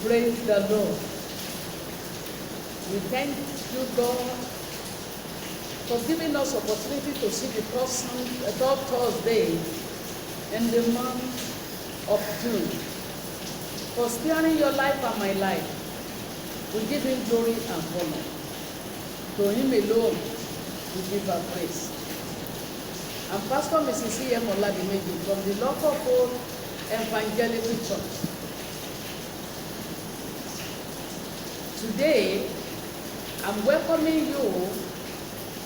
Praise the Lord. We thank you, God, for giving us opportunity to see the third Thursday in the month of June. For sparing your life and my life, we give him glory and honor. To him alone, we give our praise. I'm Pastor Mrs. E.M. Oladimeji from the Love of All Evangelical Church. Today, I'm welcoming you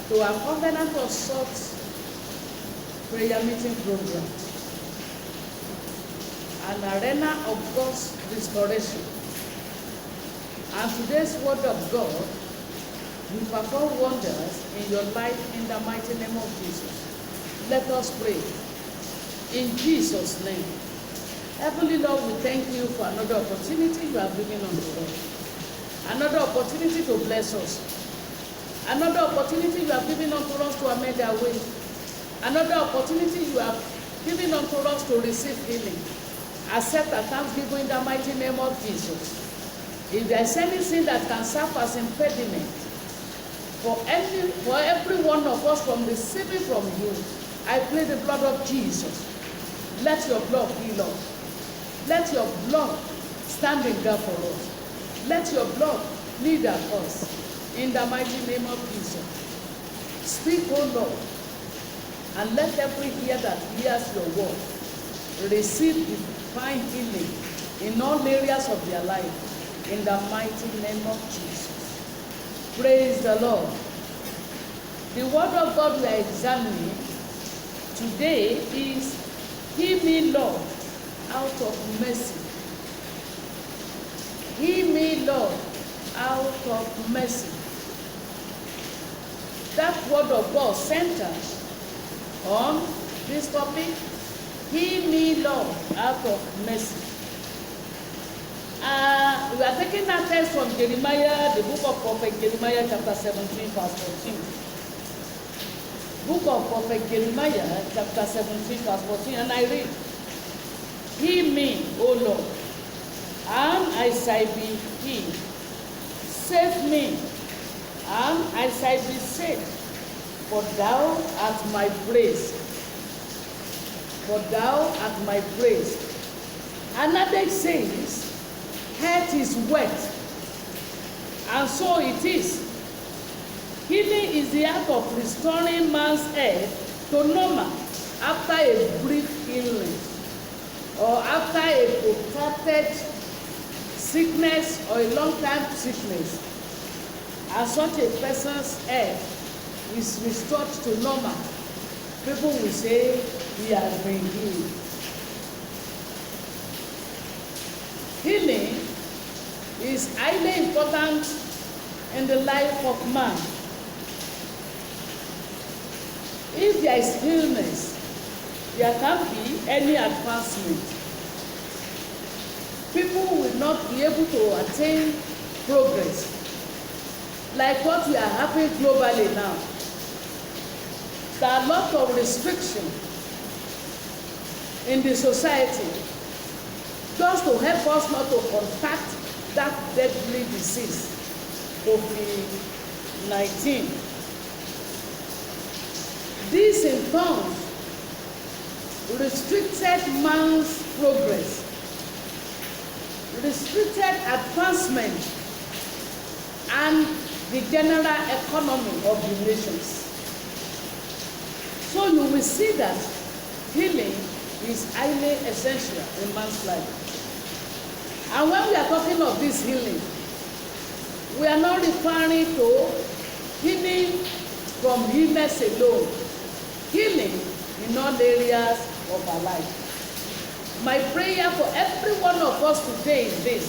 to our Covenant of Salt prayer meeting program, an arena of God's restoration. And today's word of God will perform wonders in your life in the mighty name of Jesus. Let us pray. In Jesus' name. Heavenly Lord, we thank you for another opportunity you have given unto us. Another opportunity to bless us. Another opportunity you have given unto us to amend our way. Another opportunity you have given unto us to receive healing. Accept our thanksgiving in the mighty name of Jesus. If there is anything that can serve as impediment for every one of us from receiving from you, I plead the blood of Jesus. Let your blood heal us. Let your blood stand in gap for us. Let your blood lead us in the mighty name of Jesus. Speak, O Lord, and let every ear that hears your word receive divine healing in all areas of their life in the mighty name of Jesus. Praise the Lord. The word of God we are examining today is, heal me, Lord, out of mercy. Heal me, Lord, out of mercy. That word of God centers on this topic, heal me, Lord, out of mercy. We are taking that text from Jeremiah, the book of Prophet Jeremiah, chapter 17, verse 14. Book of Prophet Jeremiah, chapter 17, verse 14, and I read, heal me, O Lord, and I shall be healed. Save me, and I shall be saved, for thou art my praise. For thou art my praise. Another says, health is wet, and so it is. Healing is the act of restoring man's health to normal after a brief illness or after a protracted sickness or a long-time sickness. And such a person's health is restored to normal. People will say he has been healed. Healing is highly important in the life of man. If there is illness, there can't be any advancement. People will not be able to attain progress like what we are having globally now. There are a lot of restrictions in the society just to help us not to contract that deadly disease, COVID-19. This in turn restricted man's progress, restricted advancement, and the general economy of the nations. So you will see that healing is highly essential in man's life. And when we are talking of this healing, we are not referring to healing from illness alone. Healing in all areas of our life. My prayer for every one of us today is this: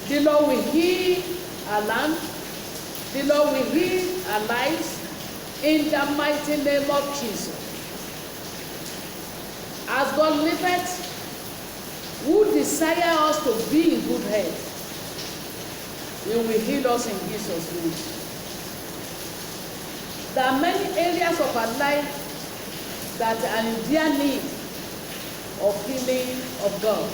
the Lord will heal our land, the Lord will heal our lives in the mighty name of Jesus. As God liveth, who desire us to be in good health, He will heal us in Jesus' name. There are many areas of our life that are in dear need of healing of God.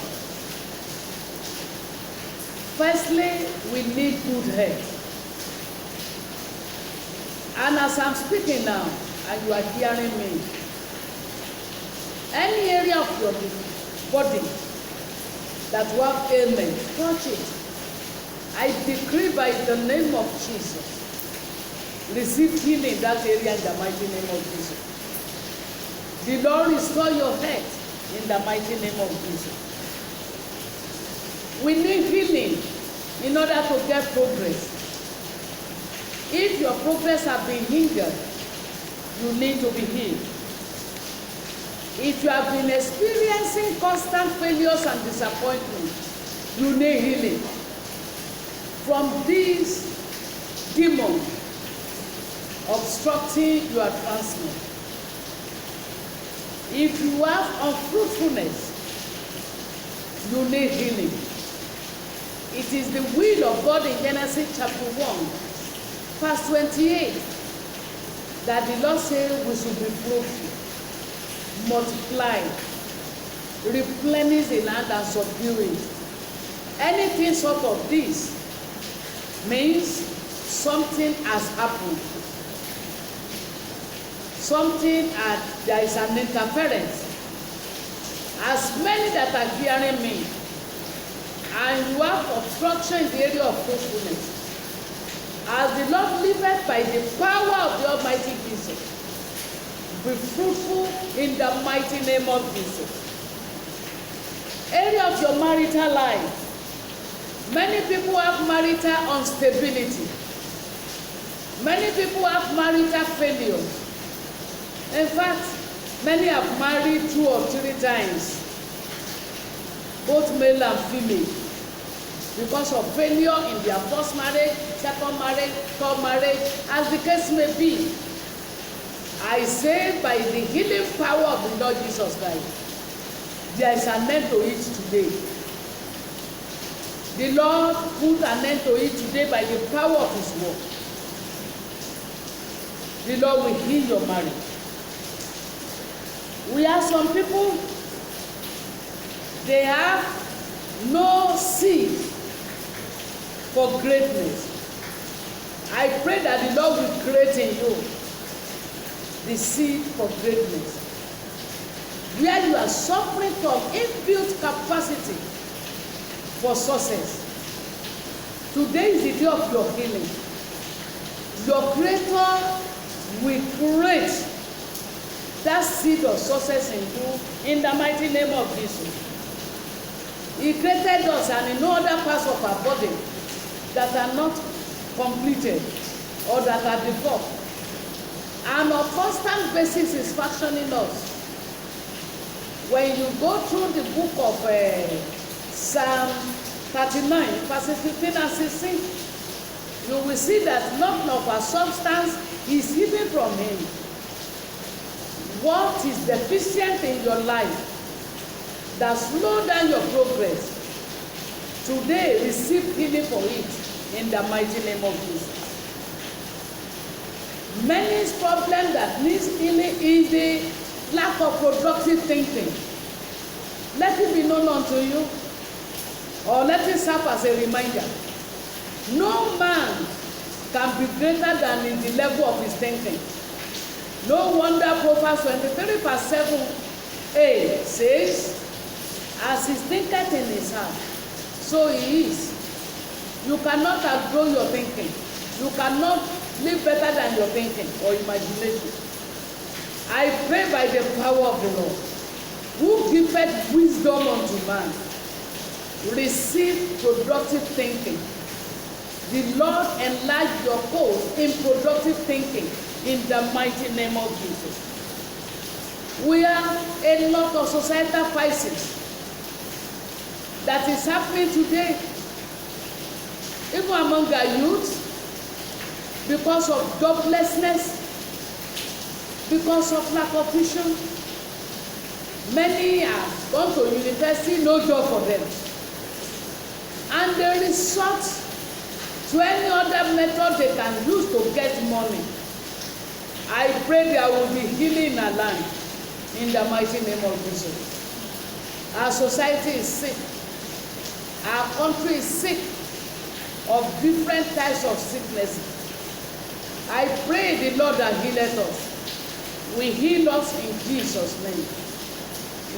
Firstly, we need good health. And as I'm speaking now, and you are hearing me, any area of your body that you have ailment, touch it. I decree by the name of Jesus, receive healing in that area in the mighty name of Jesus. The Lord restore your health in the mighty name of Jesus. We need healing in order to get progress. If your progress has been hindered, you need to be healed. If you have been experiencing constant failures and disappointments, you need healing from these demons obstructing your advancement. If you have unfruitfulness, you need healing. It is the will of God in Genesis chapter 1, verse 28, that the Lord said we should be fruitful, multiply, replenish the land and subdue it. Anything short of this means something has happened. There is an interference. As many that are hearing me, and you have obstruction in the area of fruitfulness, as the Lord liveth by the power of the Almighty Jesus, be fruitful in the mighty name of Jesus. Area of your marital life. Many people have marital instability. Many people have marital failure. In fact, many have married 2 or 3 times, both male and female, because of failure in their first marriage, second marriage, third marriage, as the case may be. I say by the healing power of the Lord Jesus Christ, there is an end to it today. The Lord put an end to it today by the power of His word. The Lord will heal your marriage. We have some people, they have no seed for greatness. I pray that the Lord will create in you the seed for greatness. Where you are suffering from inbuilt capacity for success. Today is the day of your healing. Your Creator will create that seed of success in you in the mighty name of Jesus. He created us and in no other parts of our body that are not completed or that are deformed. And on a constant basis is fashioning us. When you go through the book of Psalm 39, verses 15 and 16, you will see that nothing of our substance is hidden from Him. What is deficient in your life that slows down your progress? Today, receive healing for it in the mighty name of Jesus. Many problems that needs healing is the lack of productive thinking. Let it be known unto you, or let it serve as a reminder. No man can be greater than in the level of his thinking. No wonder Proverbs 23 verse 7a says, as he thinketh in his heart, so he is. You cannot outgrow your thinking. You cannot live better than your thinking or imagination. I pray by the power of the Lord, who giveth wisdom unto man, receive productive thinking. The Lord enlarge your course in productive thinking in the mighty name of Jesus. We have a lot of societal crisis that is happening today, even among our youth, because of joblessness, because of lack of vision. Many have gone to university, no job for them. And they resort to any other method they can use to get money. I pray there will be healing in our land in the mighty name of Jesus. Our society is sick. Our country is sick of different types of sicknesses. I pray the Lord that healeth us will heal us in Jesus' name.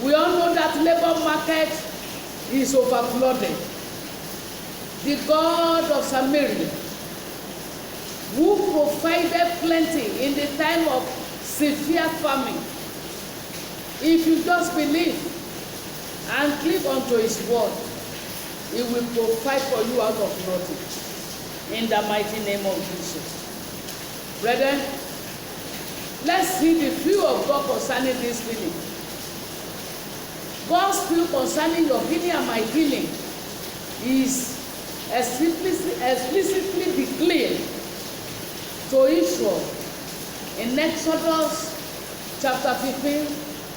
We all know that labor market is overflooded. The God of Samaria, who provided plenty in the time of severe famine, if you just believe and cleave unto his word, he will provide for you out of nothing. In the mighty name of Jesus. Brethren, let's see the view of God concerning this healing. God's view concerning your healing and my healing is explicitly declared to Israel in Exodus chapter 15,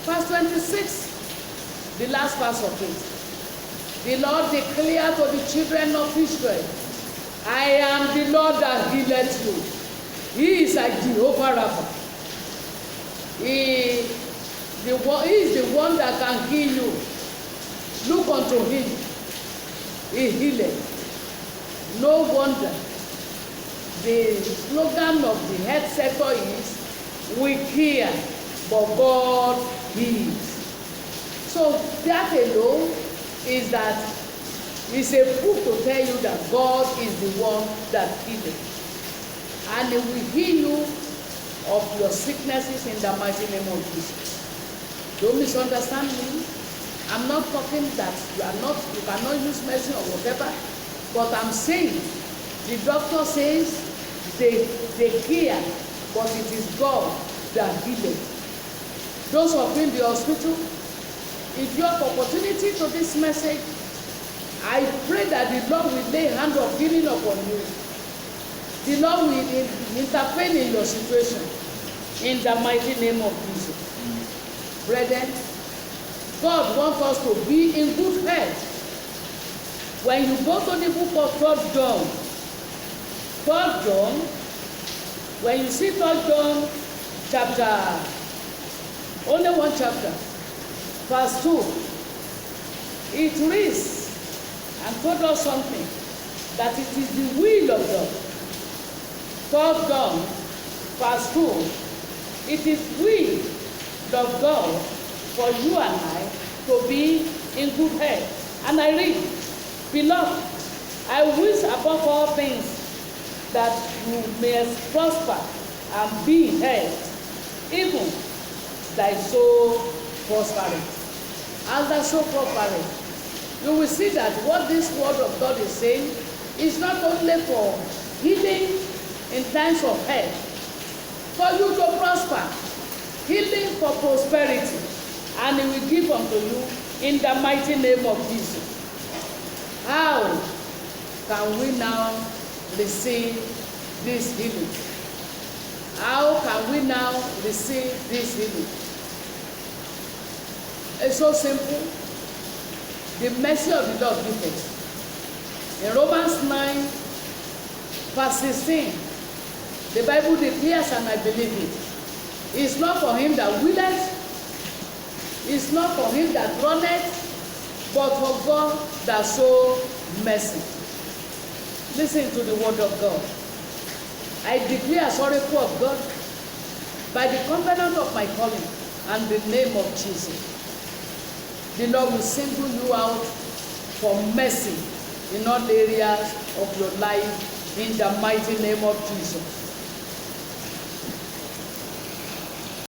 verse 26, the last verse of it. The Lord declared to the children of Israel, I am the Lord that healeth you. He is like Jehovah Rapha. He is the one that can heal you. Look unto him. He healeth. No wonder the slogan of the health sector is, we care, but God heals. So that alone is a proof to tell you that God is the one that healeth. And he will heal you of your sicknesses in the mighty name of Jesus. Don't misunderstand me. I'm not talking that you cannot use medicine or whatever, but I'm saying the doctor says they care, but it is God that healeth. Those of you in the hospital, if you have opportunity to this message, I pray that the Lord will lay hand of healing upon you. The Lord will intervene in your situation in the mighty name of Jesus. Brethren, God wants us to be in good health. When you go to the book of 3 John, when you see 3 John chapter, only one chapter, verse 2, it reads and told us something, that it is the will of God. 3 John, verse 2, it is will of God for you and I to be in good health. And I read, beloved, I wish above all things that you may prosper and be in health, even thy soul prospereth. As thy soul prospereth, you will see that what this word of God is saying is not only for healing in times of health, for you to prosper, healing for prosperity, and he will give unto you in the mighty name of Jesus. How can we now receive this healing? How can we now receive this healing? It's so simple. The mercy of the Lord giveth. In Romans 9, verse 16, the Bible declares, and I believe it, it's not for him that willeth, it's not for him that runneth, but for God that show mercy. Listen to the word of God. I declare as oracle of God, by the covenant of my calling and the name of Jesus, the Lord will single you out for mercy in all areas of your life in the mighty name of Jesus.